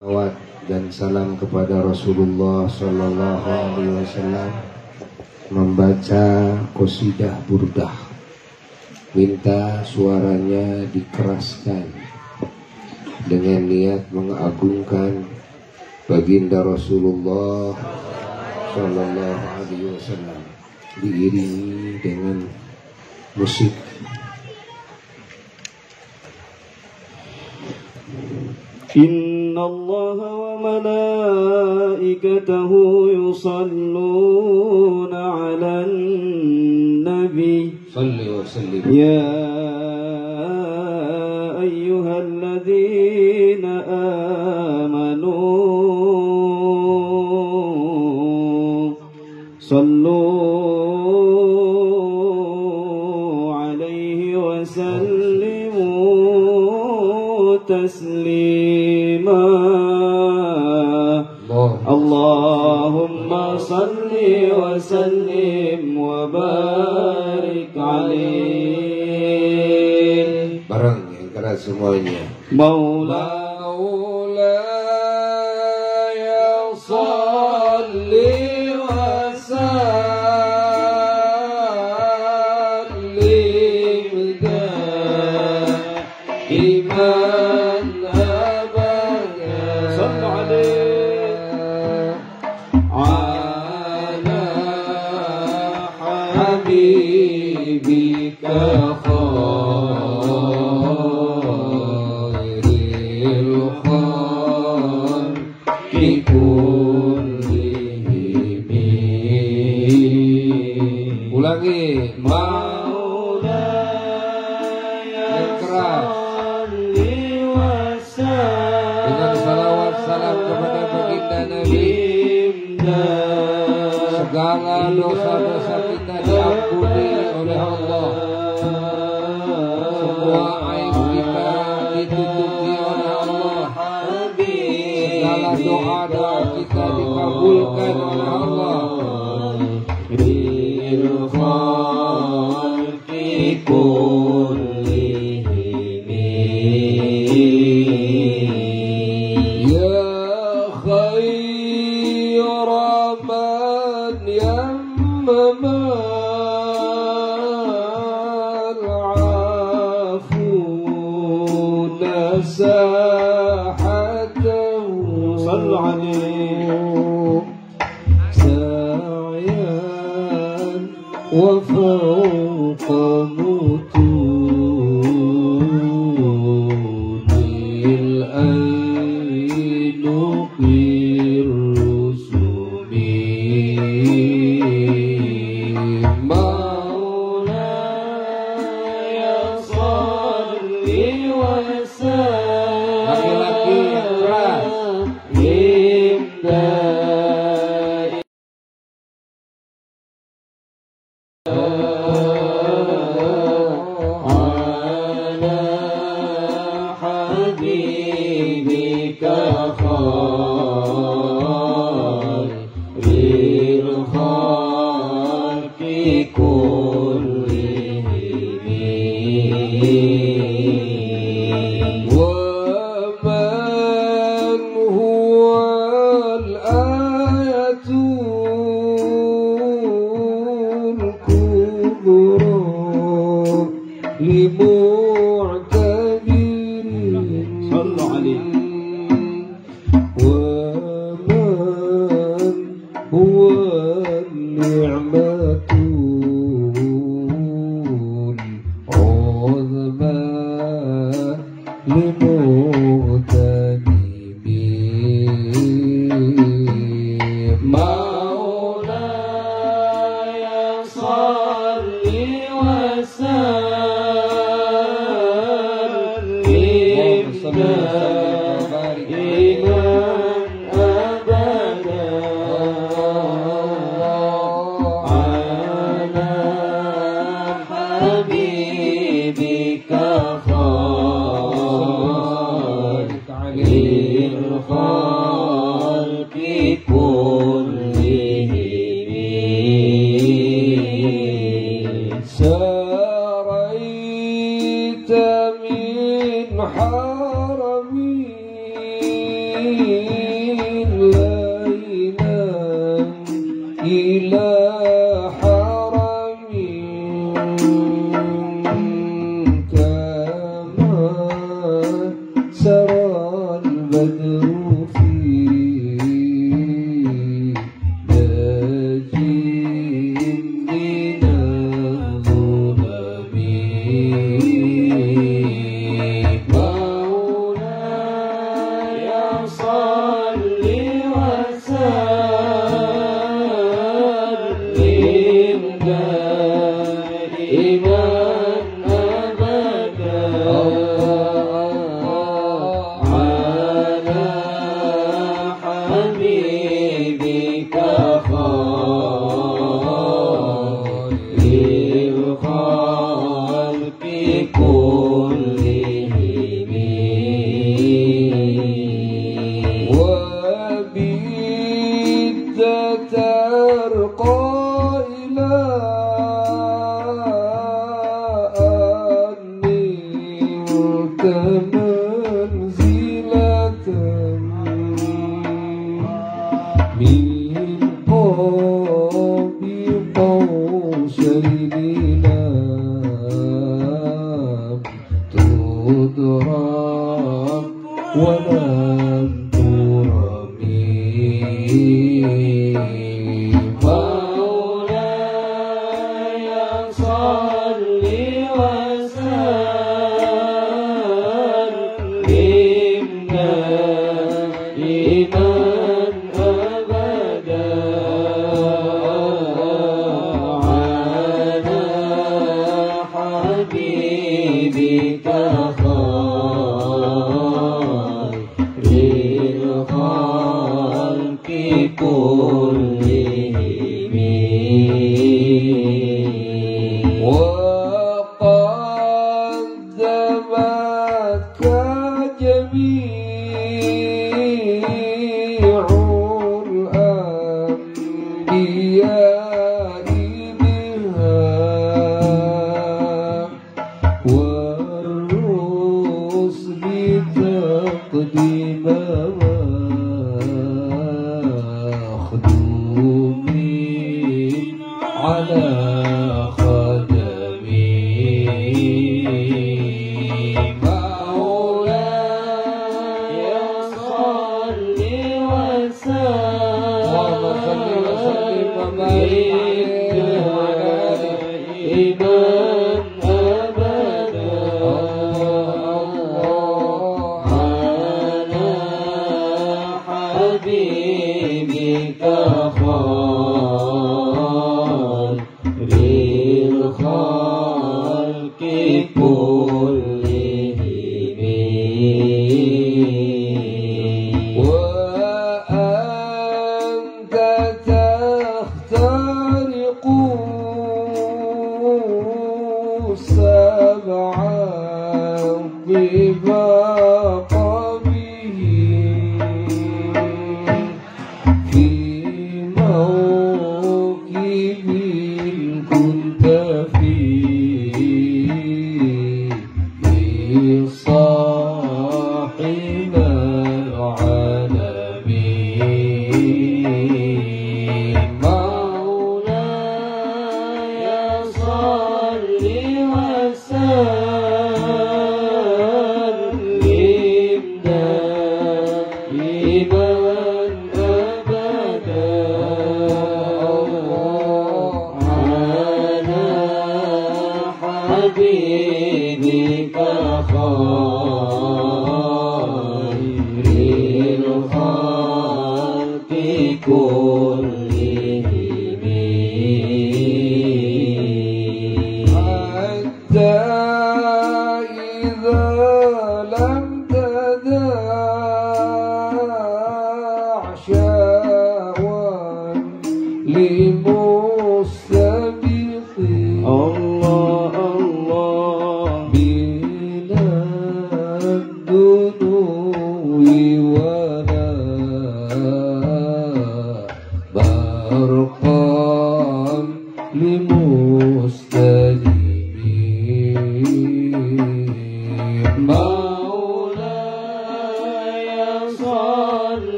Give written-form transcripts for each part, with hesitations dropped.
Salawat dan salam kepada Rasulullah Sallallahu Alaihi Wasallam. Membaca qasidah burdah, minta suaranya dikeraskan dengan niat mengagungkan baginda Rasulullah Sallallahu Alaihi Wasallam, diiringi dengan musik. Inna Allah wa malaikatahu yusalluna ala nabi Salli wa sallim. Ya ayyuhalladzina amanu sallu alaihi wa sallimu taslima. Allahumma salli wa sallim wa barik alaih. Bareng yang keras semuanya. Maula ya salli wa sallim daiman abada. Sallu alaihi ala habibika khairil khalqi kullihim. Ulangi. Maula Yang keras. salli wa sallim Dengan salawat salam kepada baginda Nabi. Segala dosa-dosa kita diampuni oleh Allah. Semua aib kita ditutupi oleh Allah. Segala doa-doa kita dikabulkan oleh Allah. Ya khayra man yammal afuna sahatahu. Sallu alaihi sa'yan wa fawqa mutunil ainuqir rusumi. Maulaya salli wa sallim. Laki-laki yang keras. Ala habibika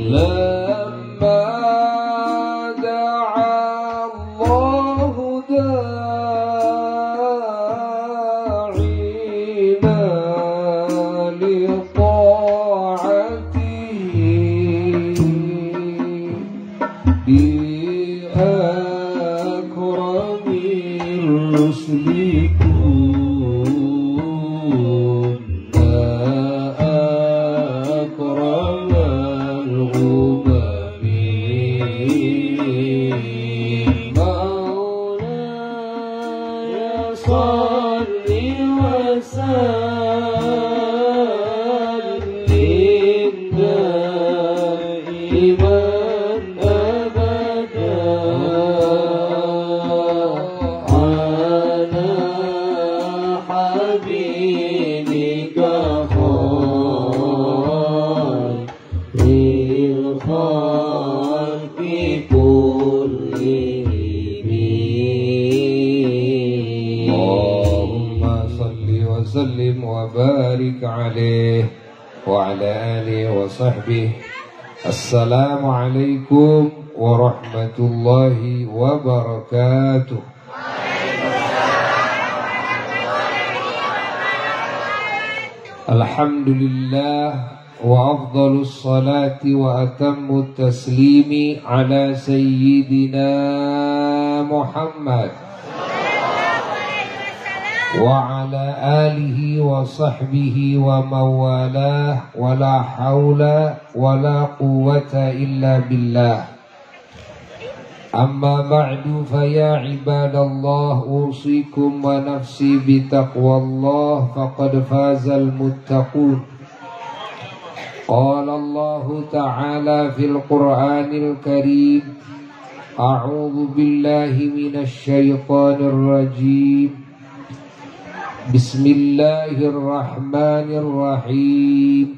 لما بأكرم الرسل كنا أكرم الأمم مولاي صل وسلم دائما أبدا على حبيبك خير الخلق كلهم اللهم صل وسلم وبارك عليه وعلى آله وصحبه. Assalamualaikum warahmatullahi wabarakatuh. Alhamdulillah wa afdalus salati wa atammut taslimi ala sayyidina Muhammad wa ala alihi wa sahbihi wa mawalah wa la hawla wa la quwwata illa billah. Amma ba'du fa ya ibadallah usikum wa nafsi bitaqwallah faqad fazal muttaqun. Qala Allah ta'ala fil Qur'anil Karim a'udzu billahi minasy syaithanir rajim. Bismillahirrahmanirrahim.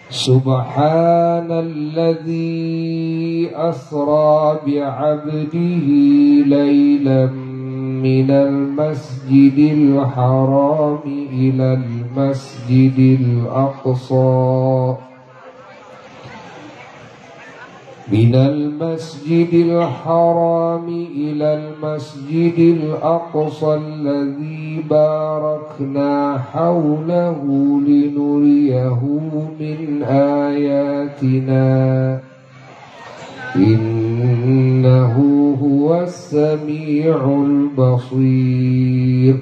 Subhanalladzi asra bi'abdihi laylan minal masjidil harami ilal masjidil aqsa من المسجد الحرام إلى المسجد الأقصى الذي باركنا حوله لنريه من آياتنا إنه هو السميع البصير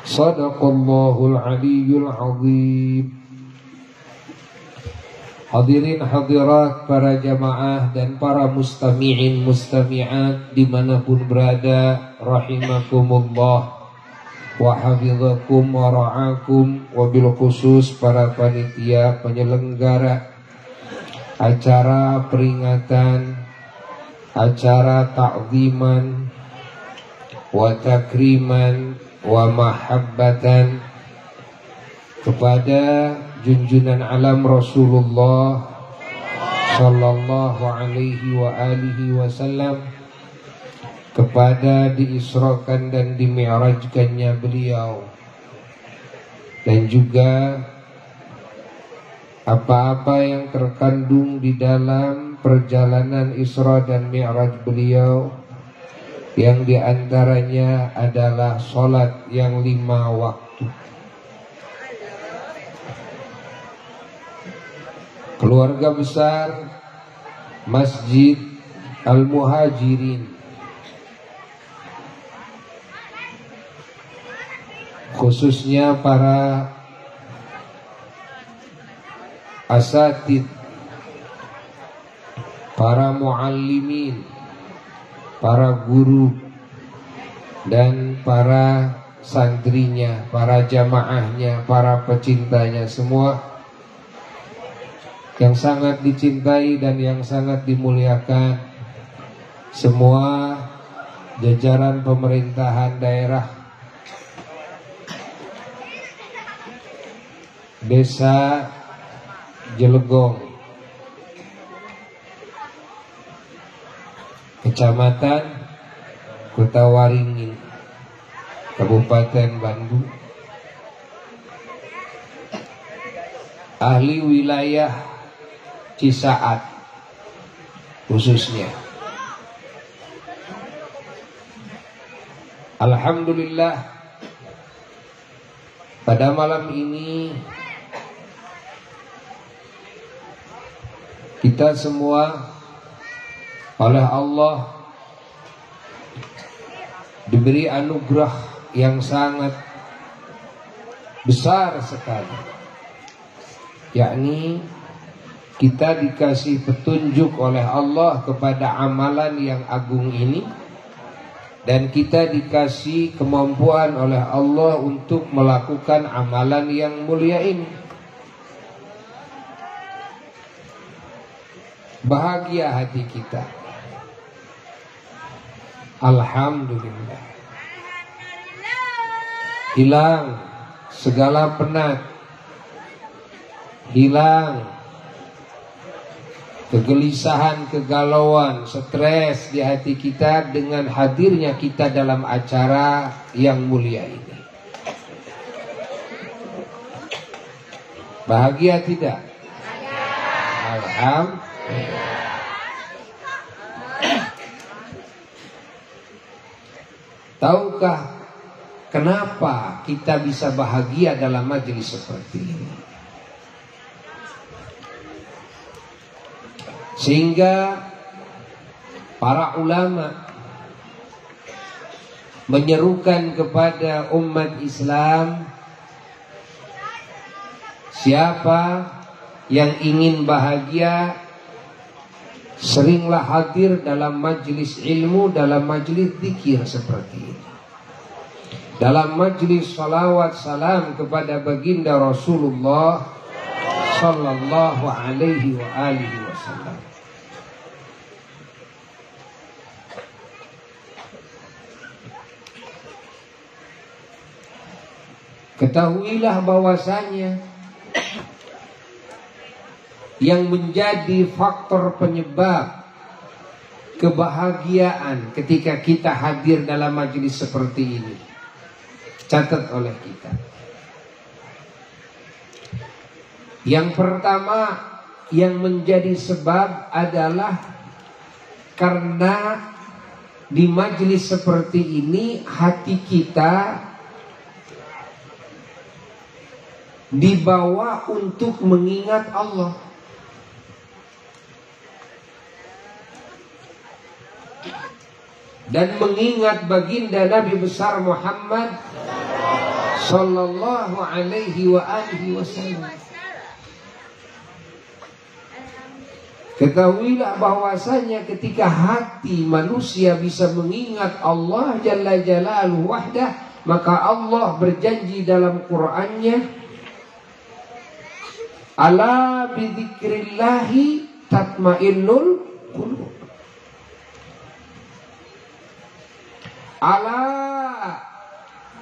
صدق الله العلي العظيم. Hadirin hadirat, para jamaah dan para mustami'in mustami'at dimanapun berada, rahimakumullah wa hafizakum wa ra'akum. Wabil khusus para panitia penyelenggara acara peringatan, acara ta'ziman wa takriman wa mahabbatan kepada junjunan alam Rasulullah sallallahu alaihi wa alihi wasallam, kepada diisrakan dan dimi'rajkannya beliau, dan juga apa-apa yang terkandung di dalam perjalanan Isra dan Mi'raj beliau, yang diantaranya adalah sholat yang 5 waktu. Keluarga besar Masjid Al-Muhajirin, khususnya para asatid, para muallimin, para guru, dan para santrinya, para jamaahnya, para pecintanya semua, yang sangat dicintai dan yang sangat dimuliakan, semua jajaran pemerintahan daerah Desa Jelegong, Kecamatan Kota Waringin, Kabupaten Bandung, ahli wilayah Cisaat khususnya. Alhamdulillah, pada malam ini kita semua oleh Allah diberi anugerah yang sangat besar sekali, yakni kita dikasih petunjuk oleh Allah kepada amalan yang agung ini, dan kita dikasih kemampuan oleh Allah untuk melakukan amalan yang mulia ini. Bahagia hati kita. Alhamdulillah. Hilang segala penat, hilang kegelisahan, kegalauan, stres di hati kita dengan hadirnya kita dalam acara yang mulia ini. Bahagia tidak? Alhamdulillah. Tahukah kenapa kita bisa bahagia dalam majelis seperti ini? Sehingga para ulama menyerukan kepada umat Islam, siapa yang ingin bahagia, seringlah hadir dalam majelis ilmu, dalam majelis zikir seperti ini, dalam majelis salawat salam kepada baginda Rasulullah sallallahu alaihi wa alihi wasallam. Ketahuilah bahwasanya yang menjadi faktor penyebab kebahagiaan ketika kita hadir dalam majelis seperti ini, catat oleh kita. Yang pertama yang menjadi sebab adalah karena di majelis seperti ini hati kita dibawa untuk mengingat Allah. Dan mengingat baginda Nabi besar Muhammad sallallahu alaihi wa alihi wasallam. Ketahuilah bahwasanya ketika hati manusia bisa mengingat Allah Jalla Jalaluhu wahdah, maka Allah berjanji dalam Qur'annya, ala bidzikrillahi tatmainnul qulub. Ala,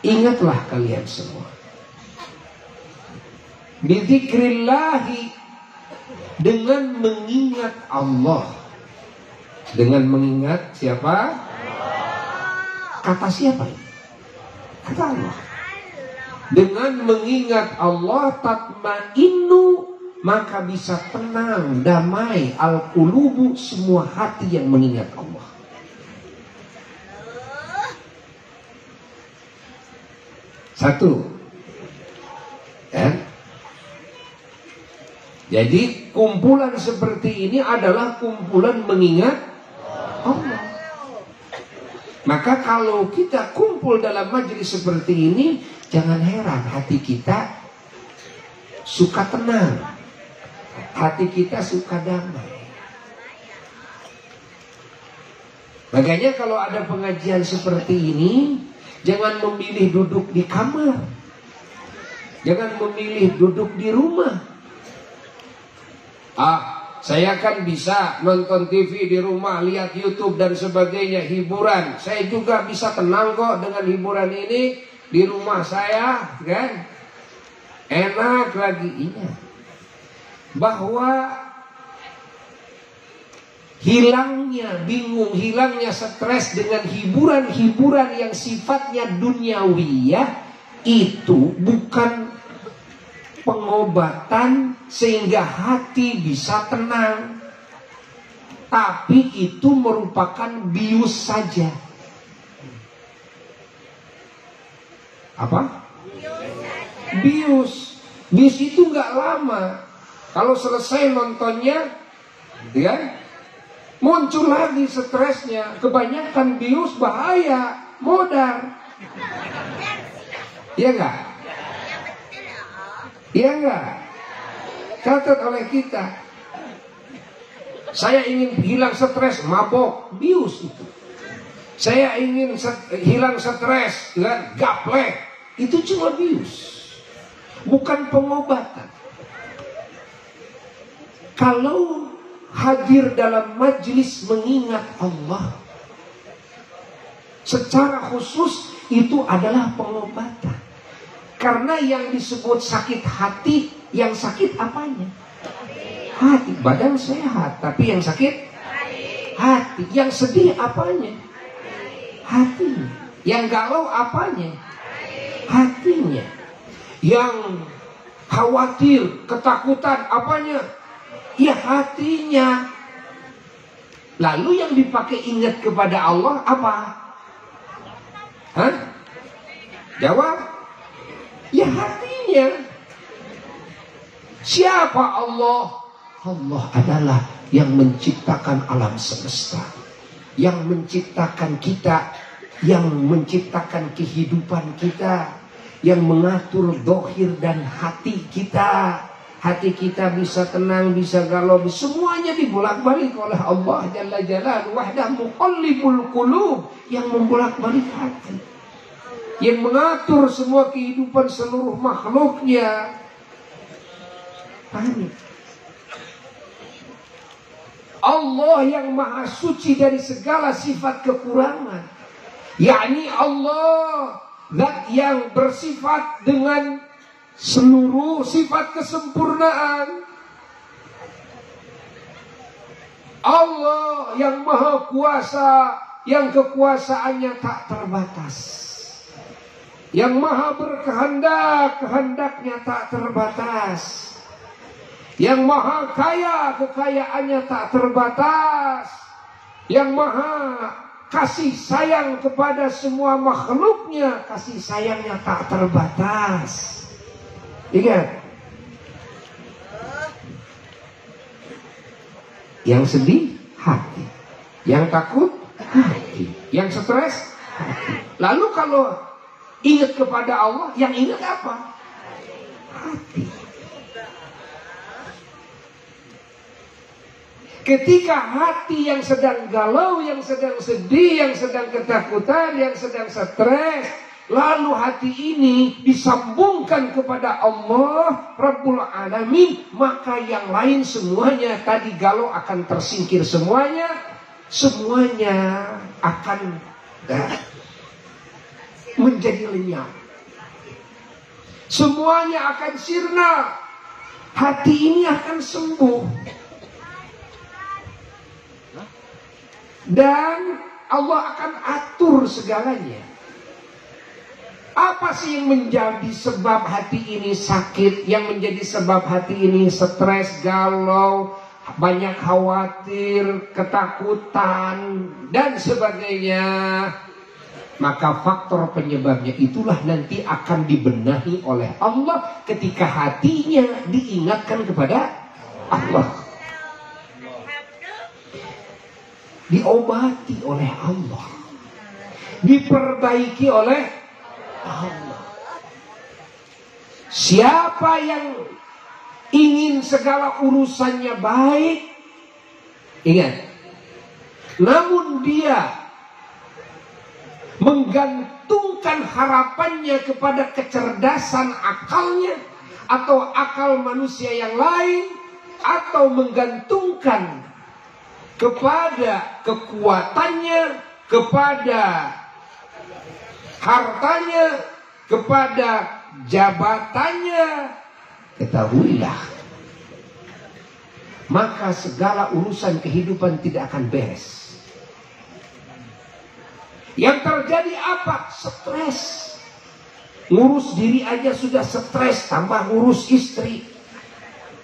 ingatlah kalian semua, bidzikrillahi, dengan mengingat Allah. Dengan mengingat siapa? Kata siapa ini? Kata Allah. Dengan mengingat Allah tatmainnu, maka bisa tenang, damai al-qulubu, semua hati yang mengingat Allah. Satu, ya. Jadi kumpulan seperti ini adalah kumpulan mengingat Allah. Maka kalau kita kumpul dalam majelis seperti ini, jangan heran hati kita suka tenang, hati kita suka damai. Makanya kalau ada pengajian seperti ini, jangan memilih duduk di kamar, jangan memilih duduk di rumah. Saya kan bisa nonton TV di rumah, lihat YouTube dan sebagainya, hiburan. Saya juga bisa tenang kok dengan hiburan ini di rumah saya, kan? Enak lagi. Ingat bahwa hilangnya bingung, hilangnya stres dengan hiburan-hiburan yang sifatnya duniawiyah itu bukan pengobatan sehingga hati bisa tenang, tapi itu merupakan bius saja. Apa? Bius. Bius itu nggak lama. Kalau selesai nontonnya, ya, Muncul lagi stresnya, kebanyakan bius bahaya, modar. Iya enggak? Iya enggak? Catat oleh kita. Saya ingin hilang stres, mabok, bius itu. Saya ingin hilang stres, gaplek, itu cuma bius. Bukan pengobatan. Kalau hadir dalam majlis mengingat Allah secara khusus, itu adalah pengobatan. Karena yang disebut sakit hati, yang sakit apanya? Hati. Badan sehat, tapi yang sakit hati. Yang sedih apanya? Hatinya. Yang galau apanya? Hatinya. Yang khawatir, ketakutan apanya? Ya hatinya. Lalu yang dipakai ingat kepada Allah apa? Hah? Jawab. Ya hatinya. Siapa Allah? Allah adalah yang menciptakan alam semesta, yang menciptakan kita, yang menciptakan kehidupan kita, yang mengatur dohir dan hati kita. Hati kita bisa tenang, bisa galau, semuanya dibolak-balik oleh Allah Jalla Jalaluhu wahdahu muqallibul qulub, yang membolak-balik hati, yang mengatur semua kehidupan seluruh makhluknya. Paham? Allah yang maha suci dari segala sifat kekurangan, yakni Allah zat yang bersifat dengan seluruh sifat kesempurnaan. Allah yang maha kuasa, yang kekuasaannya tak terbatas, yang maha berkehendak, kehendaknya tak terbatas, yang maha kaya, kekayaannya tak terbatas, yang maha kasih sayang kepada semua makhluknya, kasih sayangnya tak terbatas. Ingat, yang sedih hati, yang takut hati, yang stres hati. Lalu kalau ingat kepada Allah, yang ingat apa? Hati. Ketika hati yang sedang galau, yang sedang sedih, yang sedang ketakutan, yang sedang stres, lalu hati ini disambungkan kepada Allah Rabbul Alamin, maka yang lain semuanya tadi galau akan tersingkir semuanya. Semuanya akan menjadi lenyap. Semuanya akan sirna. Hati ini akan sembuh. Dan Allah akan atur segalanya. Apa sih yang menjadi sebab hati ini sakit? Yang menjadi sebab hati ini stres, galau, banyak khawatir, ketakutan, dan sebagainya? Maka faktor penyebabnya itulah nanti akan dibenahi oleh Allah ketika hatinya diingatkan kepada Allah. Diobati oleh Allah, diperbaiki oleh Allah. Siapa yang ingin segala urusannya baik, ingat, namun dia menggantungkan harapannya kepada kecerdasan akalnya atau akal manusia yang lain, atau menggantungkan kepada kekuatannya, kepada hartanya, kepada jabatannya, ketahuilah, maka segala urusan kehidupan tidak akan beres. Yang terjadi apa? Stres. Ngurus diri aja sudah stres, tambah ngurus istri.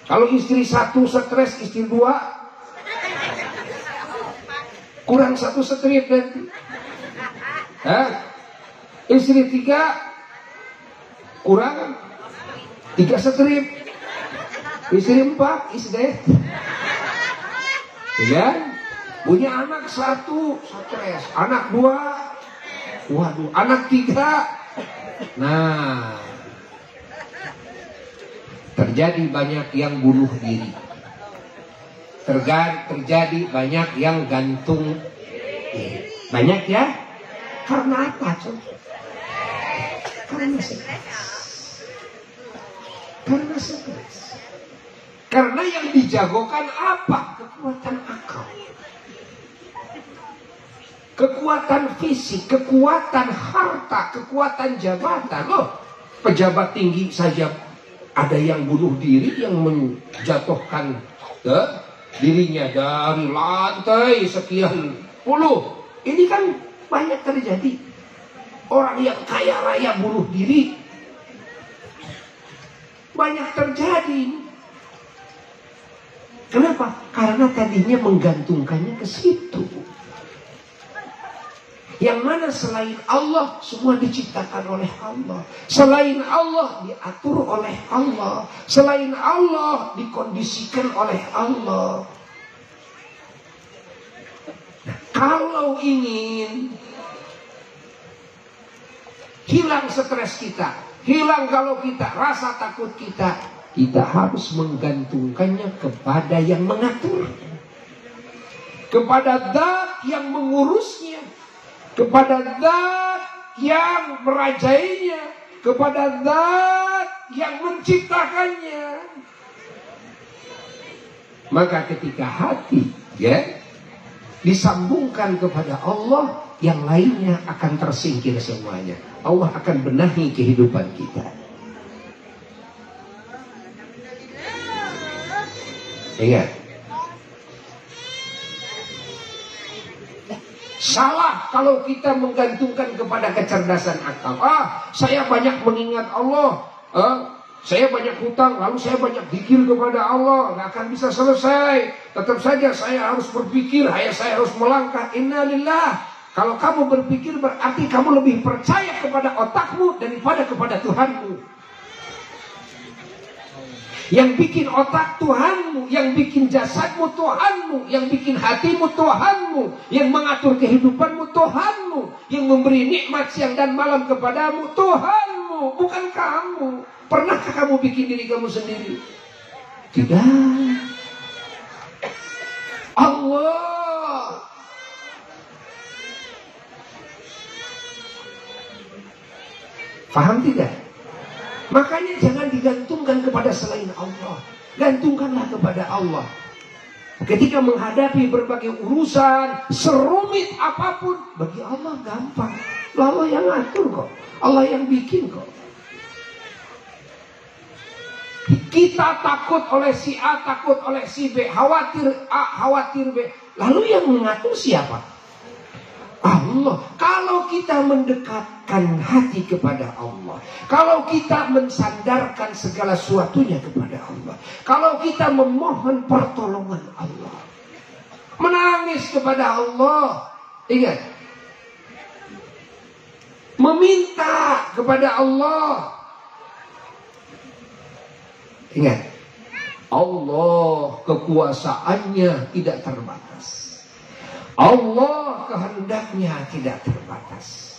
Kalau istri satu stres, istri dua kurang satu strip nanti. Istri tiga kurang 3 strip. Istri 4 is dead. Ya? Punya anak satu, stres. Anak dua, waduh. Anak tiga. Nah, terjadi banyak yang bunuh diri. Terjadi banyak yang gantung diri. Banyak ya? Karena apa? Karena stres. Karena yang dijagokan apa? Kekuatan akal, kekuatan fisik, kekuatan harta, kekuatan jabatan. Loh, pejabat tinggi saja ada yang bunuh diri, yang menjatuhkan dirinya dari lantai sekian puluh. Ini kan banyak terjadi. Orang yang kaya raya bunuh diri, banyak terjadi. Kenapa? Karena tadinya menggantungkannya ke situ. Yang mana selain Allah semua diciptakan oleh Allah. Selain Allah diatur oleh Allah. Selain Allah dikondisikan oleh Allah. Nah, kalau ingin hilang stres kita, hilang kalau kita rasa takut kita harus menggantungkannya kepada yang mengatur, kepada zat yang mengurusnya, kepada zat yang merajainya, kepada zat yang menciptakannya. Maka ketika hati disambungkan kepada Allah, yang lainnya akan tersingkir semuanya. Allah akan benahi kehidupan kita. Ingat, salah kalau kita menggantungkan kepada kecerdasan akal. Saya banyak mengingat Allah, saya banyak hutang, lalu saya banyak zikir kepada Allah, nggak akan bisa selesai. Tetap saja saya harus berpikir, saya harus melangkah. Innalillah. Kalau kamu berpikir berarti kamu lebih percaya kepada otakmu daripada kepada Tuhanmu. Yang bikin otak Tuhanmu, yang bikin jasadmu Tuhanmu, yang bikin hatimu Tuhanmu, yang mengatur kehidupanmu Tuhanmu, yang memberi nikmat siang dan malam kepadamu Tuhanmu, bukan kamu. Pernahkah kamu bikin diri kamu sendiri? Tidak. Allah. Paham tidak? Makanya jangan digantungkan kepada selain Allah. Gantungkanlah kepada Allah. Ketika menghadapi berbagai urusan, serumit apapun, bagi Allah gampang. Allah yang ngatur kok. Allah yang bikin kok. Kita takut oleh si A, takut oleh si B, khawatir A, khawatir B. Lalu yang mengatur siapa? Allah. Kalau kita mendekatkan hati kepada Allah, kalau kita mensandarkan segala sesuatunya kepada Allah, kalau kita memohon pertolongan Allah, menangis kepada Allah, ingat, meminta kepada Allah, ingat, Allah kekuasaannya tidak terbatas. Allah kehendaknya tidak terbatas.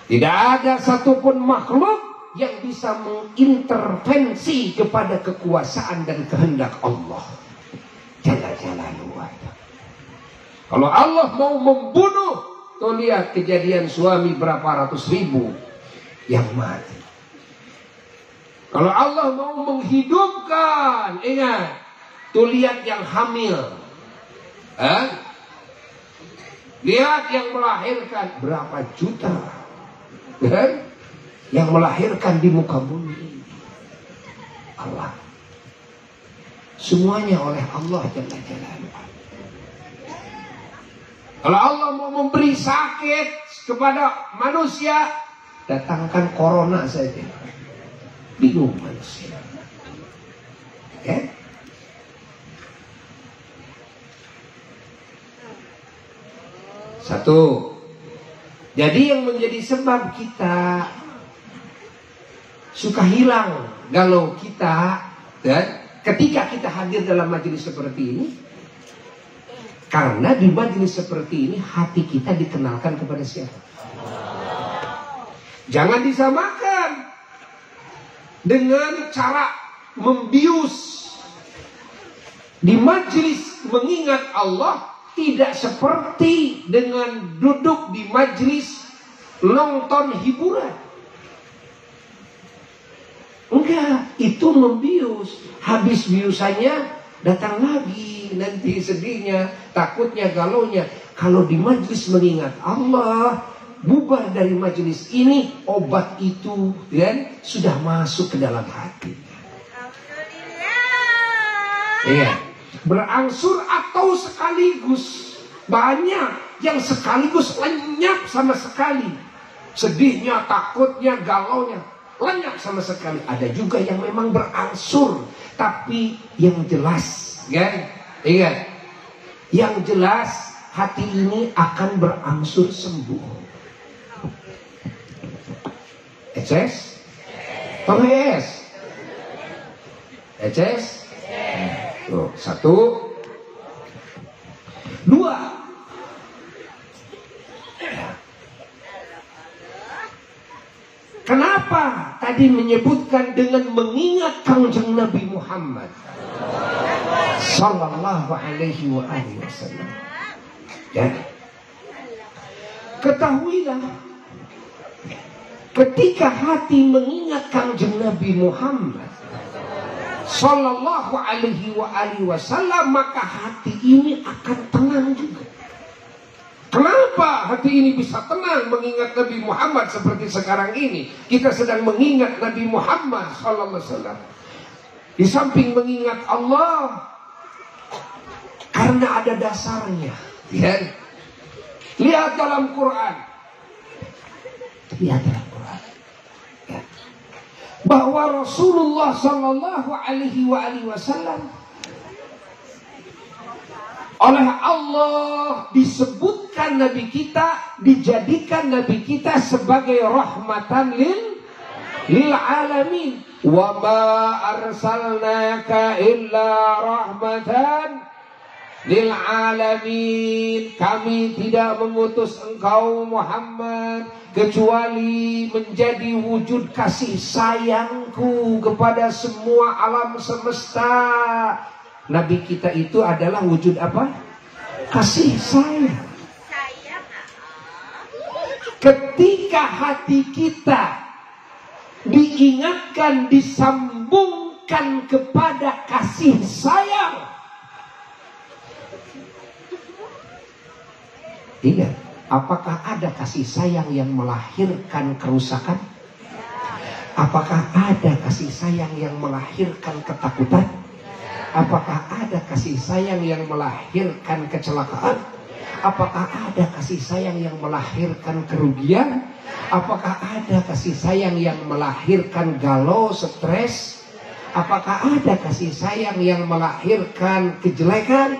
Tidak ada satupun makhluk yang bisa mengintervensi kepada kekuasaan dan kehendak Allah. Jalla luar. Kalau Allah mau membunuh, tuh lihat kejadian suami berapa ratus ribu yang mati. Kalau Allah mau menghidupkan, ingat, tuh lihat yang hamil. Lihat yang melahirkan berapa juta, yang melahirkan di muka bumi. Allah, semuanya oleh Allah Jalla Jalaluhu. Kalau Allah mau memberi sakit kepada manusia, datangkan corona saja, bingung manusia. Satu. Jadi yang menjadi sebab kita suka hilang galau kita, dan ketika kita hadir dalam majelis seperti ini, Karena di majelis seperti ini hati kita dikenalkan kepada siapa? Jangan disamakan dengan cara membius. Di majelis mengingat Allah tidak seperti dengan duduk di majelis nonton hiburan. Enggak, itu membius. Habis biusannya datang lagi nanti sedihnya, takutnya, galaunya. Kalau di majelis mengingat Allah, bubar dari majelis ini, obat itu dan sudah masuk ke dalam hati. Iya, berangsur atau sekaligus. Banyak yang sekaligus lenyap sama sekali. Sedihnya, takutnya, galaunya lenyap sama sekali. Ada juga yang memang berangsur, tapi yang jelas, kan? Ingat, yang jelas hati ini akan berangsur sembuh. Eces? Penges? Eces? Tuh, 1, 2. Kenapa tadi menyebutkan dengan mengingat Kangjeng Nabi Muhammad sallallahu alaihi wasallam? Ya. Ketahuilah, ketika hati mengingat Kangjeng Nabi Muhammad sallallahu alaihi wasallam, maka hati ini akan tenang juga. Kenapa hati ini bisa tenang mengingat Nabi Muhammad seperti sekarang ini? Kita sedang mengingat Nabi Muhammad sallallahu alaihi wasallam. Di samping mengingat Allah, karena ada dasarnya. Ya. Lihat dalam Quran. Lihat dalam Quran. Ya. Bahwa Rasulullah sallallahu alaihi wasallam oleh Allah disebutkan Nabi kita, dijadikan Nabi kita sebagai rahmatan lil alamin. Wa ma arsalnaka illa rahmatan lil alamin. Kami tidak mengutus engkau Muhammad kecuali menjadi wujud kasih sayangku kepada semua alam semesta. Nabi kita itu adalah wujud apa? Kasih sayang. Ketika hati kita diingatkan, disambungkan kepada kasih sayang, ingat, apakah ada kasih sayang yang melahirkan kerusakan? Apakah ada kasih sayang yang melahirkan ketakutan? Apakah ada kasih sayang yang melahirkan kecelakaan? Apakah ada kasih sayang yang melahirkan kerugian? Apakah ada kasih sayang yang melahirkan galau, stres? Apakah ada kasih sayang yang melahirkan kejelekan?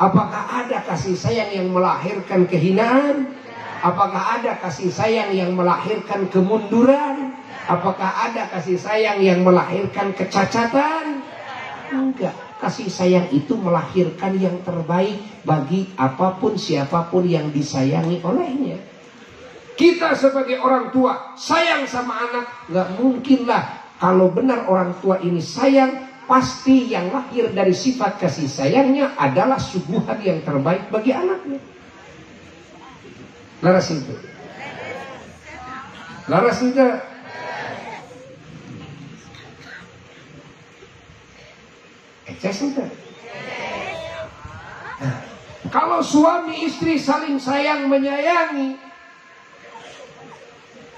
Apakah ada kasih sayang yang melahirkan kehinaan? Apakah ada kasih sayang yang melahirkan kemunduran? Apakah ada kasih sayang yang melahirkan kecacatan? Enggak, kasih sayang itu melahirkan yang terbaik bagi apapun siapapun yang disayangi olehnya. Kita sebagai orang tua sayang sama anak, enggak mungkinlah kalau benar orang tua ini sayang, pasti yang lahir dari sifat kasih sayangnya adalah suguhan yang terbaik bagi anaknya. Laras itu. Laras itu. Nah, kalau suami istri saling sayang menyayangi,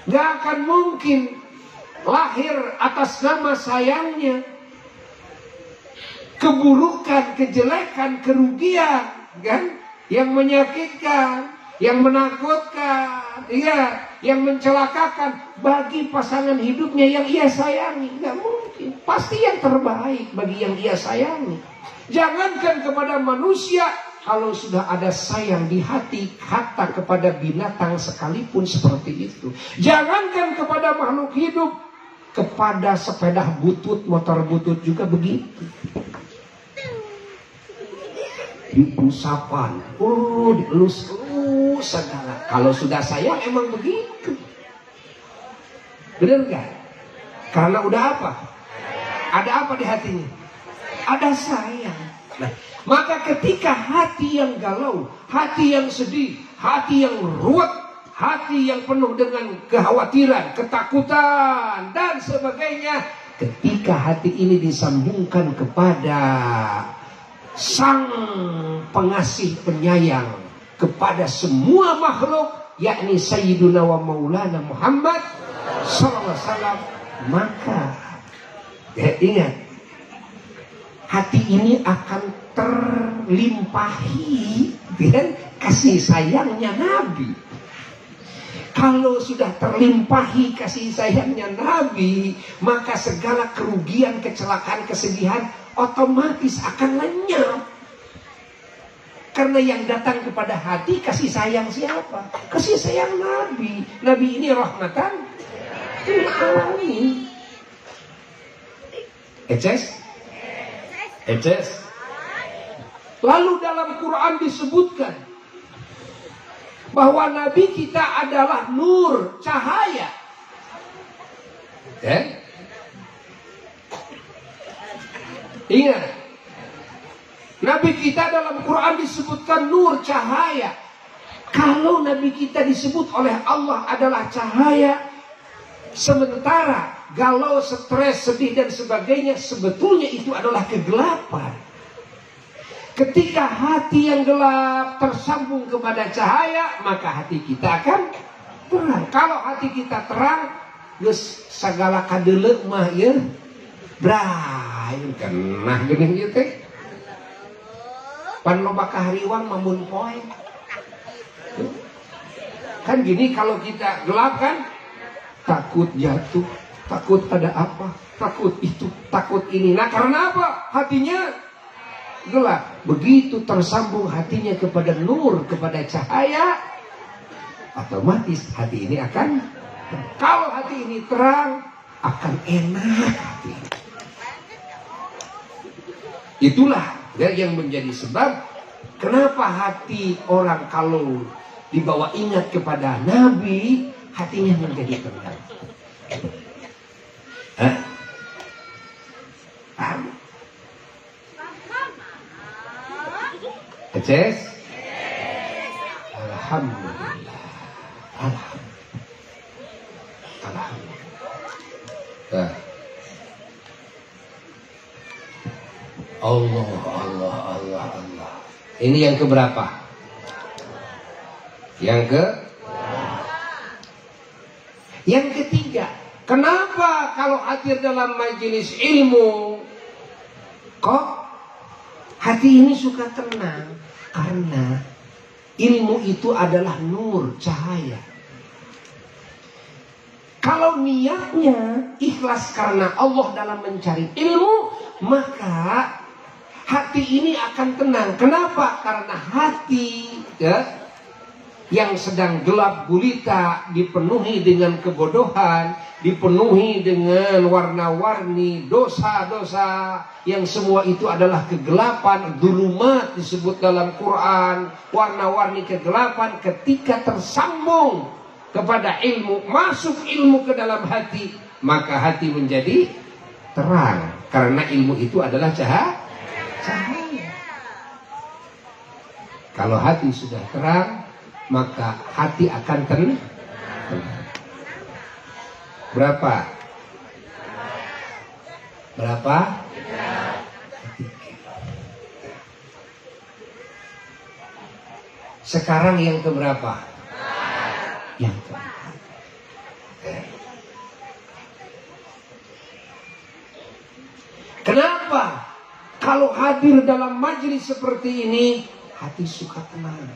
gak akan mungkin lahir atas nama sayangnya keburukan, kejelekan, kerugian, kan? Yang menyakitkan, yang menakutkan, iya, yang mencelakakan bagi pasangan hidupnya yang ia sayangi. Gak mungkin. Pasti yang terbaik bagi yang ia sayangi. Jangankan kepada manusia, kalau sudah ada sayang di hati, kata kepada binatang sekalipun seperti itu. Jangankan kepada makhluk hidup, kepada sepeda butut, motor butut juga begitu. diusapan, dielus-elus segala. Kalau sudah sayang emang begitu, bener nggak? Karena udah apa? Ada apa di hatinya? Ada sayang. Nah, maka ketika hati yang galau, hati yang sedih, hati yang ruwet, hati yang penuh dengan kekhawatiran, ketakutan dan sebagainya, ketika hati ini disambungkan kepada Sang Pengasih Penyayang kepada semua makhluk, yakni Sayyiduna wa Maulana Muhammad SAW, maka ingat, hati ini akan terlimpahi dengan kasih sayangnya Nabi. Kalau sudah terlimpahi kasih sayangnya Nabi, maka segala kerugian, kecelakaan, kesedihan otomatis akan lenyap. Karena yang datang kepada hati kasih sayang siapa? Kasih sayang Nabi. Nabi ini rahmatan lil alamin. Eces? Lalu dalam Quran disebutkan bahwa Nabi kita adalah nur, cahaya. Ingat, Nabi kita dalam Quran disebutkan nur, cahaya. Kalau Nabi kita disebut oleh Allah adalah cahaya, sementara galau, stres, sedih dan sebagainya sebetulnya itu adalah kegelapan. Ketika hati yang gelap tersambung kepada cahaya, maka hati kita akan terang. Kalau hati kita terang, geus sagala kadeuleu mah ieu bray kenah geuning ieu teh. Pan loba kahariwang mamun poe. Kan gini, kalau kita gelap kan takut jatuh, takut ada apa, takut itu, takut ini. Nah, karena apa? Hatinya gelap. Begitu tersambung hatinya kepada nur, kepada cahaya, otomatis hati ini akan, kalau hati ini terang, akan enak hati. Itulah ya, yang menjadi sebab kenapa hati orang kalau dibawa ingat kepada Nabi, hatinya menjadi tenang. Paham? Eces? Alhamdulillah. Alhamdulillah. Allah. Ini yang keberapa? Yang ketiga. Kenapa kalau hadir dalam majelis ilmu kok hati ini suka tenang? Karena ilmu itu adalah nur, cahaya. Kalau niatnya ikhlas karena Allah dalam mencari ilmu, maka hati ini akan tenang. Kenapa? Karena hati yang sedang gelap gulita, dipenuhi dengan kebodohan, dipenuhi dengan warna-warni dosa-dosa, yang semua itu adalah kegelapan. Dulumat disebut dalam Quran, warna-warni kegelapan. Ketika tersambung kepada ilmu, masuk ilmu ke dalam hati, maka hati menjadi terang. Karena ilmu itu adalah cahaya. Kalau hati sudah terang, maka hati akan tenang. Berapa? Sekarang yang keberapa? Yang keempat. Kenapa? Kalau hadir dalam majelis seperti ini, hati suka tenang.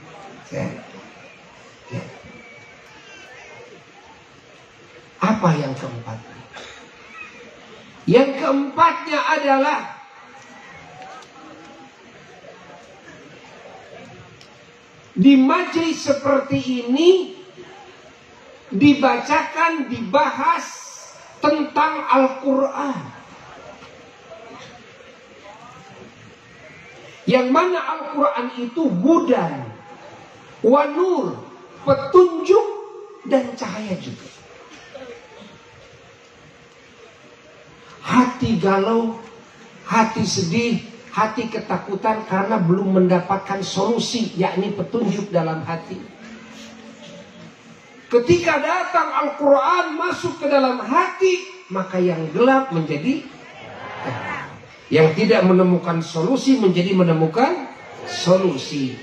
Apa yang keempat? Yang keempatnya adalah di majelis seperti ini dibacakan, dibahas tentang Al-Quran. Yang mana Al-Quran itu hudan wa nur, petunjuk dan cahaya juga. Hati galau, hati sedih, hati ketakutan karena belum mendapatkan solusi, yakni petunjuk dalam hati. Ketika datang Al-Quran masuk ke dalam hati, maka yang gelap menjadi terang. Yang tidak menemukan solusi menjadi menemukan solusi.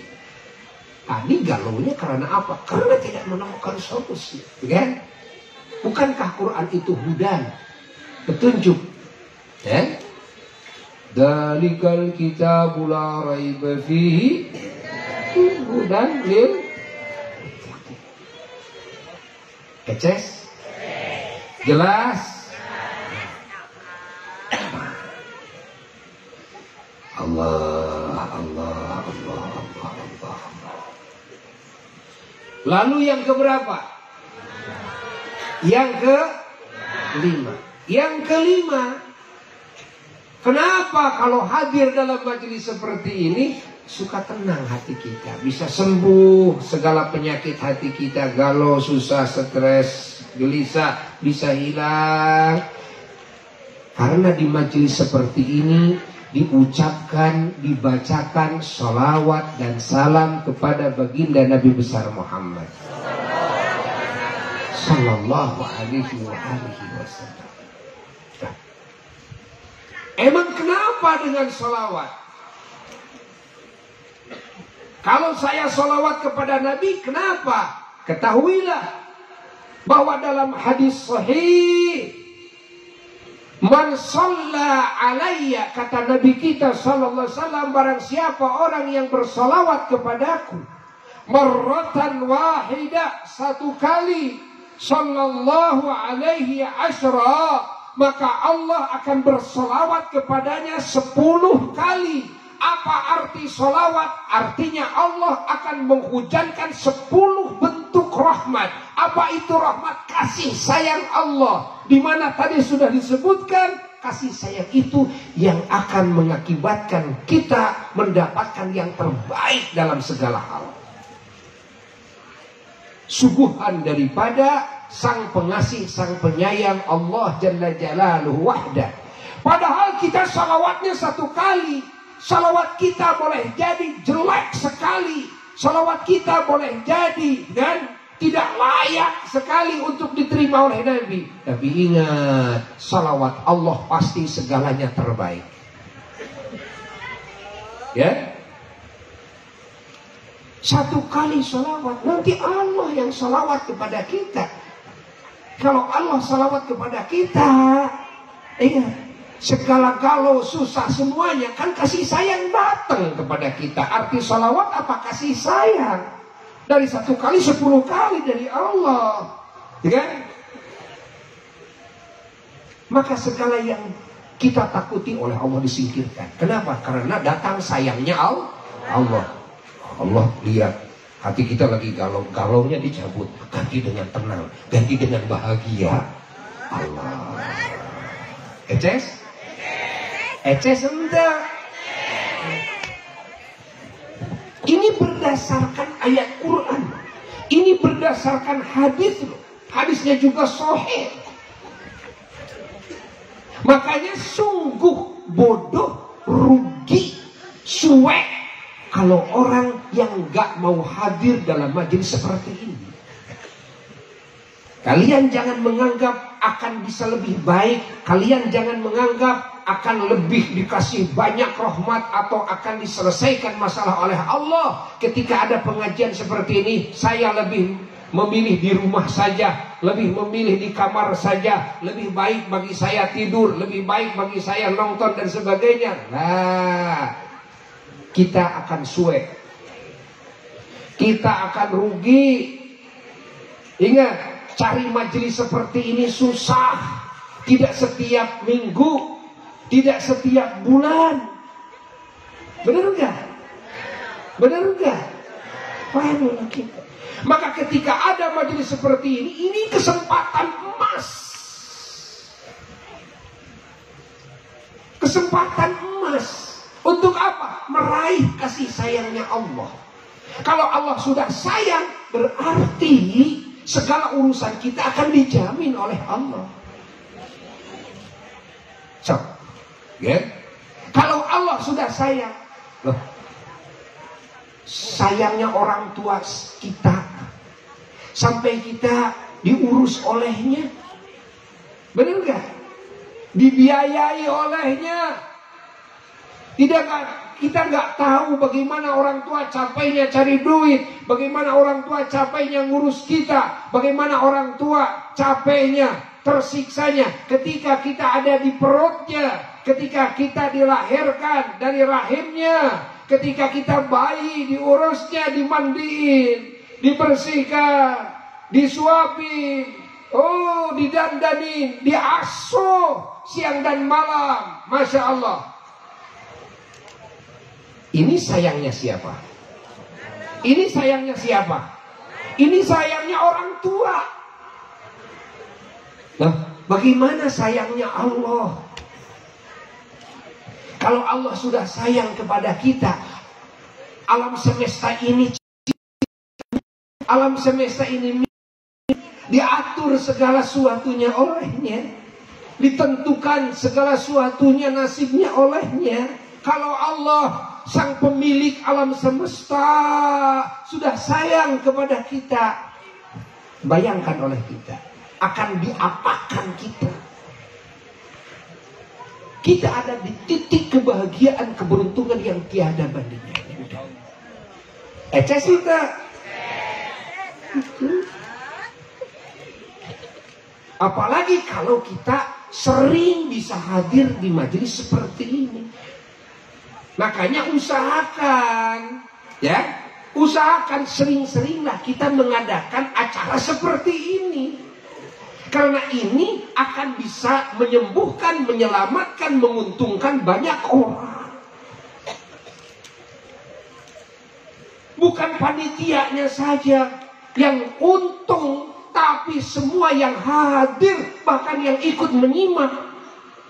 Tadi galaunya karena apa? Karena tidak menemukan solusi, kan? Bukankah Quran itu hudan, petunjuk? Ya? Dalikal kitabul la raiba fihi hudan lil. Keces? Jelas? Allah. Lalu yang keberapa? Yang kelima. Yang kelima, kenapa kalau hadir dalam majelis seperti ini suka tenang hati kita, bisa sembuh segala penyakit hati kita, galau, susah, stres, gelisah bisa hilang. Karena di majelis seperti ini diucapkan, dibacakan salawat dan salam kepada baginda Nabi besar Muhammad sallallahu alaihi wasallam. Emang kenapa dengan salawat? Kalau saya salawat kepada Nabi, kenapa? Ketahuilah bahwa dalam hadis sahih, man shalla alayya, kata Nabi kita sallallahu alaihi wasallam, barang siapa orang yang bersalawat kepadaku marratan wahidah, satu kali, sallallahu alaihi asyra, maka Allah akan bersalawat kepadanya 10 kali. Apa arti salawat? Artinya Allah akan menghujankan 10 bentuk rahmat. Apa itu rahmat? Kasih sayang Allah. Di mana tadi sudah disebutkan, kasih sayang itu yang akan mengakibatkan kita mendapatkan yang terbaik dalam segala hal. Suguhan daripada sang pengasih, sang penyayang Allah Jalla Jalaluhu wahdah. Padahal kita salawatnya 1 kali. Salawat kita boleh jadi jelek sekali. Salawat kita boleh jadi dan tidak layak sekali untuk diterima oleh Nabi. Tapi ingat, salawat Allah pasti segalanya terbaik. Ya, 1 kali salawat, nanti Allah yang salawat kepada kita. Kalau Allah salawat kepada kita, ingat, segala galau, susah semuanya kan kasih sayang datang kepada kita. Arti salawat apa? Kasih sayang. Dari 1 kali 10 kali dari Allah, ya kan? Maka segala yang kita takuti oleh Allah disingkirkan. Kenapa? Karena datang sayangnya Allah. Allah lihat hati kita lagi galau, galaunya dicabut, ganti dengan tenang, ganti dengan bahagia. Allah. Eces? Eces enggak? Ini berdasarkan ayat Quran. Ini berdasarkan hadis. Hadisnya juga sahih. Makanya sungguh bodoh, rugi, suek kalau orang yang gak mau hadir dalam majelis seperti ini. Kalian jangan menganggap akan bisa lebih baik. Kalian jangan menganggap akan lebih dikasih banyak rahmat atau akan diselesaikan masalah oleh Allah. Ketika ada pengajian seperti ini, saya lebih memilih di rumah saja, lebih memilih di kamar saja, lebih baik bagi saya tidur, lebih baik bagi saya nonton dan sebagainya. Nah, kita akan suek, kita akan rugi. Ingat, cari majelis seperti ini susah. Tidak setiap minggu, tidak setiap bulan. Benar enggak? Benar enggak? Paham kita. Maka ketika ada majelis seperti ini kesempatan emas. Kesempatan emas. Untuk apa? Meraih kasih sayangnya Allah. Kalau Allah sudah sayang, berarti segala urusan kita akan dijamin oleh Allah. So, kalau Allah sudah sayang, loh, sayangnya orang tua kita sampai kita diurus olehnya, benar gak? Dibiayai olehnya. Kita nggak tahu bagaimana orang tua capeknya cari duit, bagaimana orang tua capeknya ngurus kita, bagaimana orang tua capeknya, tersiksanya ketika kita ada di perutnya, ketika kita dilahirkan dari rahimnya, ketika kita bayi diurusnya, dimandiin, dibersihkan, disuapin, didandanin, diasuh siang dan malam. Masya Allah. Ini sayangnya siapa? Ini sayangnya siapa? Ini sayangnya orang tua. Nah, bagaimana sayangnya Allah? Kalau Allah sudah sayang kepada kita, alam semesta ini diatur segala sesuatunya olehnya, ditentukan segala sesuatunya nasibnya olehnya. Kalau Allah sang pemilik alam semesta sudah sayang kepada kita, bayangkan oleh kita akan diapakan kita. Kita ada di titik kebahagiaan, keberuntungan yang tiada bandingnya. Kita apalagi kalau kita sering bisa hadir di majelis seperti ini. Makanya usahakan sering-seringlah kita mengadakan acara seperti ini. Karena ini akan bisa menyembuhkan, menyelamatkan, menguntungkan banyak orang. Bukan panitianya saja yang untung, tapi semua yang hadir, bahkan yang ikut menyimak.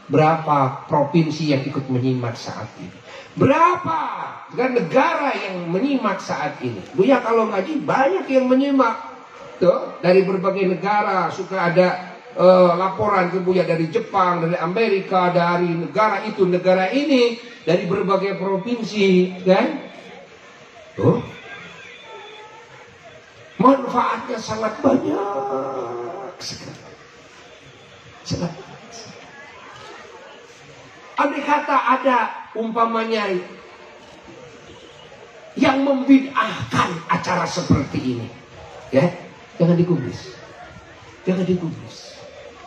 Berapa provinsi yang ikut menyimak saat ini? Berapa negara yang menyimak saat ini? Buya kalau ngaji banyak yang menyimak. Tuh, dari berbagai negara suka ada laporan ke Buya dari Jepang, dari Amerika, dari negara itu, negara ini, dari berbagai provinsi, kan? Tuh. Manfaatnya sangat banyak sekali. Sangat. Andai kata ada umpamanya yang membid'ahkan acara seperti ini, ya, jangan digubris,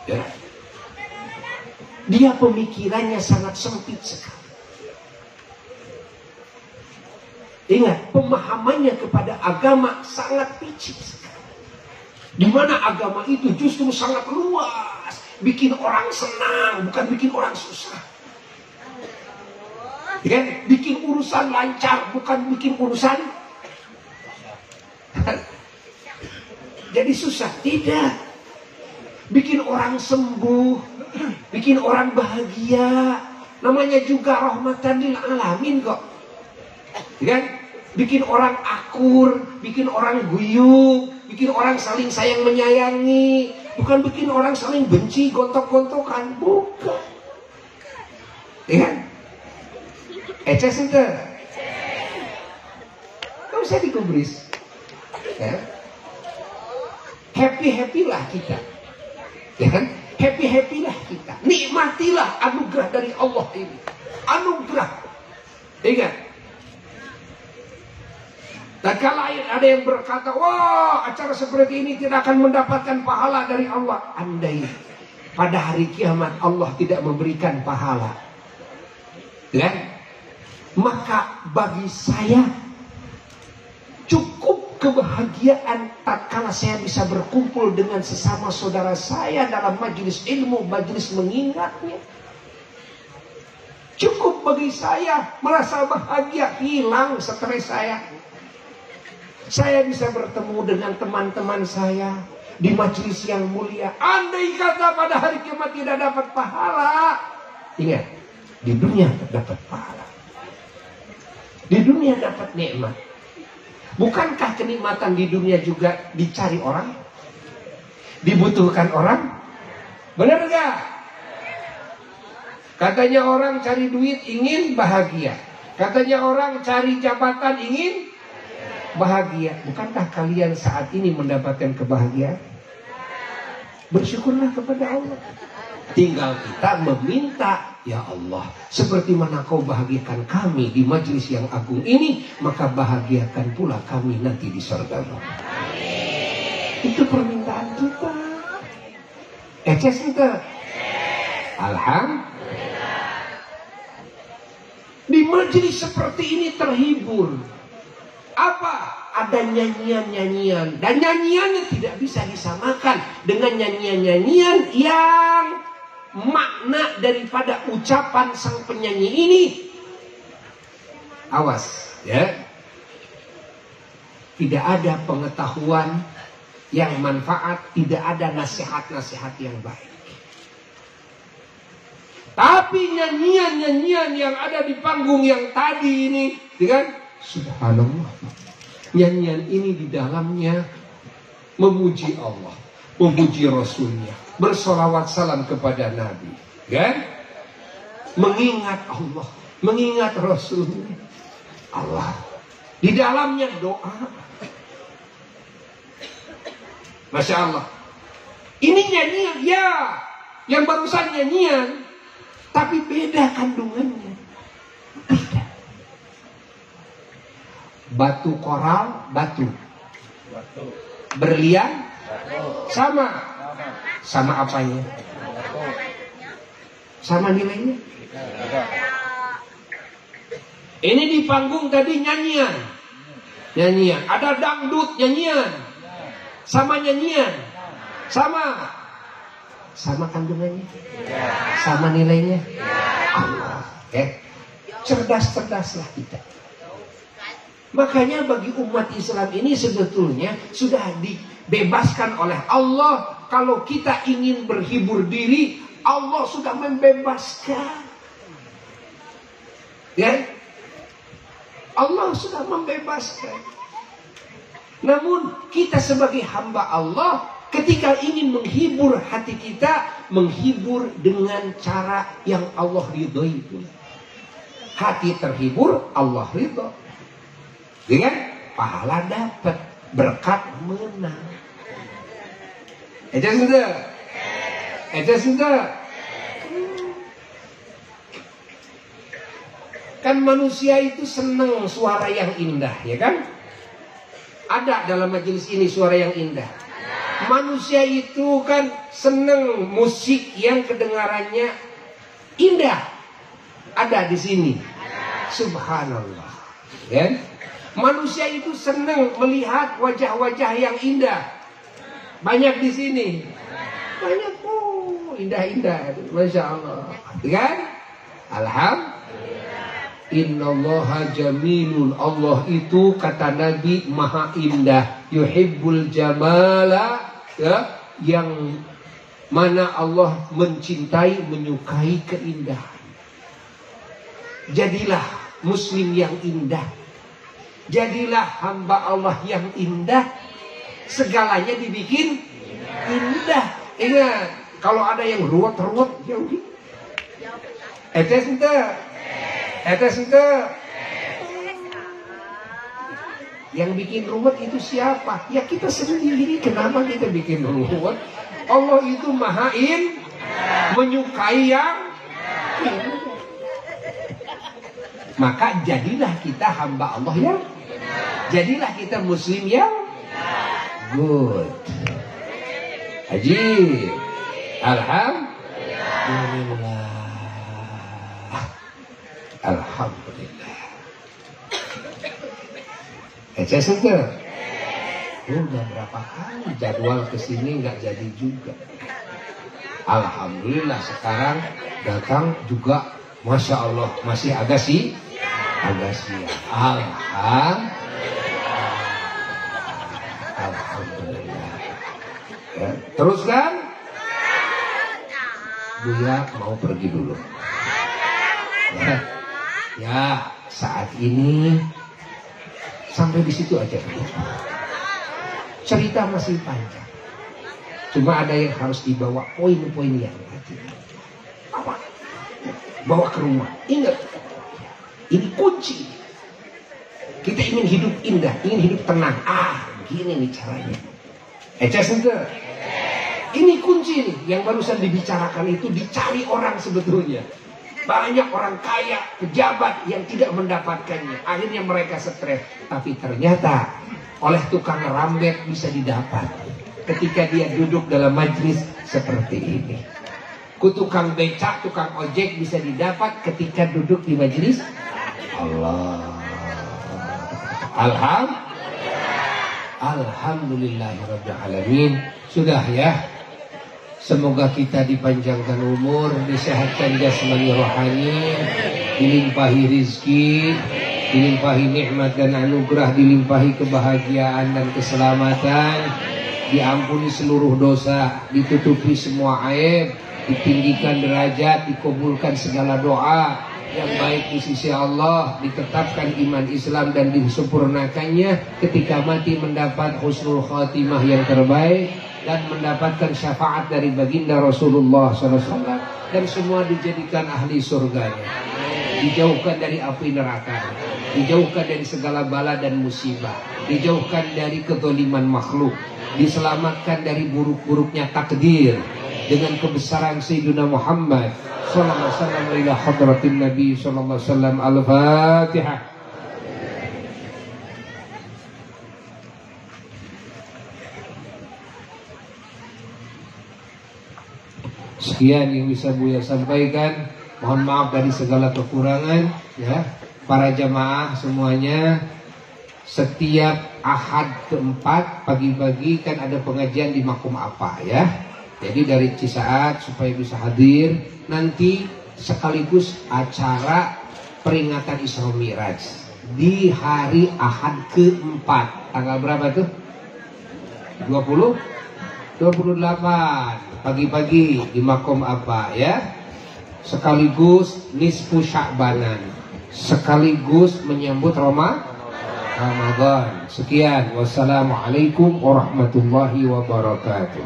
ya. Dia pemikirannya sangat sempit sekali. Ingat, pemahamannya kepada agama sangat picik sekali. Di mana agama itu justru sangat luas, bikin orang senang, bukan bikin orang susah. Ya, bikin urusan lancar, bukan bikin urusan jadi susah. Tidak. Bikin orang sembuh, bikin orang bahagia. Namanya juga rahmatan lil alamin kok. Ya, bikin orang akur, bikin orang guyup, bikin orang saling sayang menyayangi, bukan bikin orang saling benci, gontok-gontokan, bukan. Ya. Eces itu, nggak usah digubris. Ya. Happy lah kita, ya kan? Happy lah kita. Nikmatilah anugerah dari Allah ini. Anugerah, ingat. Dan kalau ada yang berkata, wah acara seperti ini tidak akan mendapatkan pahala dari Allah. Andai pada hari kiamat Allah tidak memberikan pahala, ya, maka bagi saya cukup kebahagiaan tatkala saya bisa berkumpul dengan sesama saudara saya dalam majelis ilmu, majelis mengingatnya. Cukup bagi saya, merasa bahagia, hilang stres saya. Saya bisa bertemu dengan teman-teman saya di majelis yang mulia. Andai kata pada hari kiamat tidak dapat pahala, ingat, di dunia dapat pahala. Di dunia dapat nikmat. Bukankah kenikmatan di dunia juga dicari orang? Dibutuhkan orang? Benar gak? Katanya orang cari duit ingin bahagia. Katanya orang cari jabatan ingin bahagia. Bukankah kalian saat ini mendapatkan kebahagiaan? Bersyukurlah kepada Allah. Tinggal kita meminta, ya Allah, seperti mana kau bahagiakan kami di majelis yang agung ini, maka bahagiakan pula kami nanti di surga. Itu permintaan kita. Eces kita. Alhamdulillah. Di majelis seperti ini terhibur. Apa? Ada nyanyian-nyanyian. Dan nyanyiannya tidak bisa disamakan dengan nyanyian-nyanyian yang makna daripada ucapan sang penyanyi ini. Awas, ya. Tidak ada pengetahuan yang manfaat, tidak ada nasihat-nasihat yang baik. Tapi nyanyian-nyanyian yang ada di panggung yang tadi ini, kan? Subhanallah. Nyanyian ini di dalamnya memuji Allah, memuji Rasulnya, bersolawat salam kepada Nabi, kan? Mengingat Allah, mengingat Rasulnya, Allah. Di dalamnya doa. Masya Allah. Ini nyanyian, ya, yang barusan nyanyian, tapi beda kandungannya. Beda. Batu koral, batu. Berlian, sama. Sama apanya? Sama nilainya? Ini di panggung tadi nyanyian. Nyanyian. Ada dangdut nyanyian. Sama nyanyian. Sama. Sama kandungannya? Sama nilainya? Allah. Cerdas-cerdaslah kita. Makanya bagi umat Islam ini sebetulnya sudah dibebaskan oleh Allah. Kalau kita ingin berhibur diri, Allah sudah membebaskan. Ya, Allah sudah membebaskan. Namun kita sebagai hamba Allah, ketika ingin menghibur hati kita, menghibur dengan cara yang Allah ridhoi. Hati terhibur, Allah ridho. Dengan pahala dapat, berkat menang. Eja sudah. Kan manusia itu senang suara yang indah, ya kan? Ada dalam majelis ini suara yang indah. Manusia itu kan senang musik yang kedengarannya indah. Ada di sini. Subhanallah. Ya? Manusia itu senang melihat wajah-wajah yang indah. Banyak di sini. Banyak, indah-indah. Masya Allah. Kan? Alhamdulillah. Innallaha jamilun. Allah itu kata Nabi maha indah. Yuhibbul jamala. Ya, yang mana Allah mencintai, menyukai keindahan. Jadilah muslim yang indah. Jadilah hamba Allah yang indah. Segalanya dibikin indah. Ingat, kalau ada yang ruwet-ruwet, jauhi. Etes ente. Yang bikin ruwet itu siapa? Ya kita sendiri. Kenapa kita bikin ruwet? Allah itu maha menyukai yang indah. Maka jadilah kita hamba Allah yang, jadilah kita muslim yang good. Haji. Alhamdulillah. Alhamdulillah. Saya sudah. Udah berapa kali jadwal kesini nggak jadi juga. Alhamdulillah sekarang datang juga, masya Allah masih agak siang. Alhamdulillah. Ya, teruskan. Buya mau pergi dulu. Ya, saat ini. Sampai di situ aja. Cerita masih panjang. Cuma ada yang harus dibawa poin-poin yang tadi. Bawa ke rumah. Ingat, ini kunci. Kita ingin hidup indah, ingin hidup tenang. Gini nih caranya. Ini kunci nih yang barusan dibicarakan itu dicari orang sebetulnya. Banyak orang kaya, pejabat yang tidak mendapatkannya. Akhirnya mereka stres. Tapi ternyata oleh tukang rambet bisa didapat ketika dia duduk dalam majlis seperti ini. Tukang becak, tukang ojek bisa didapat ketika duduk di majlis Allah. Alhamdulillahirabbil alamin. Sudah ya. Semoga kita dipanjangkan umur, disehatkan jasmani rohani, dilimpahi rizki, dilimpahi nikmat dan anugerah, dilimpahi kebahagiaan dan keselamatan, diampuni seluruh dosa, ditutupi semua aib, ditinggikan derajat, dikabulkan segala doa yang baik di sisi Allah, ditetapkan iman Islam dan disempurnakannya, ketika mati mendapat husnul khatimah yang terbaik dan mendapatkan syafaat dari baginda Rasulullah SAW, dan semua dijadikan ahli surganya, dijauhkan dari api neraka, dijauhkan dari segala bala dan musibah, dijauhkan dari kezaliman makhluk, diselamatkan dari buruk-buruknya takdir dengan kebesaran Sayyidina Muhammad sallallahu alaihi wasallam ila hadratin Nabi sallallahu alaihi wasallam. Al-Fatihah. Sekian yang bisa Buya sampaikan. Mohon maaf dari segala kekurangan ya. Para jamaah semuanya, setiap Ahad keempat pagi-pagi kan ada pengajian di Makom Apa ya. Jadi dari Cisaat supaya bisa hadir. Nanti sekaligus acara peringatan Isra Mi'raj di hari Ahad keempat. Tanggal berapa tuh? 28 pagi-pagi di Makom Apa ya. Sekaligus nisfu Sya'banan, sekaligus menyambut Ramadan. Sekian, wassalamualaikum warahmatullahi wabarakatuh.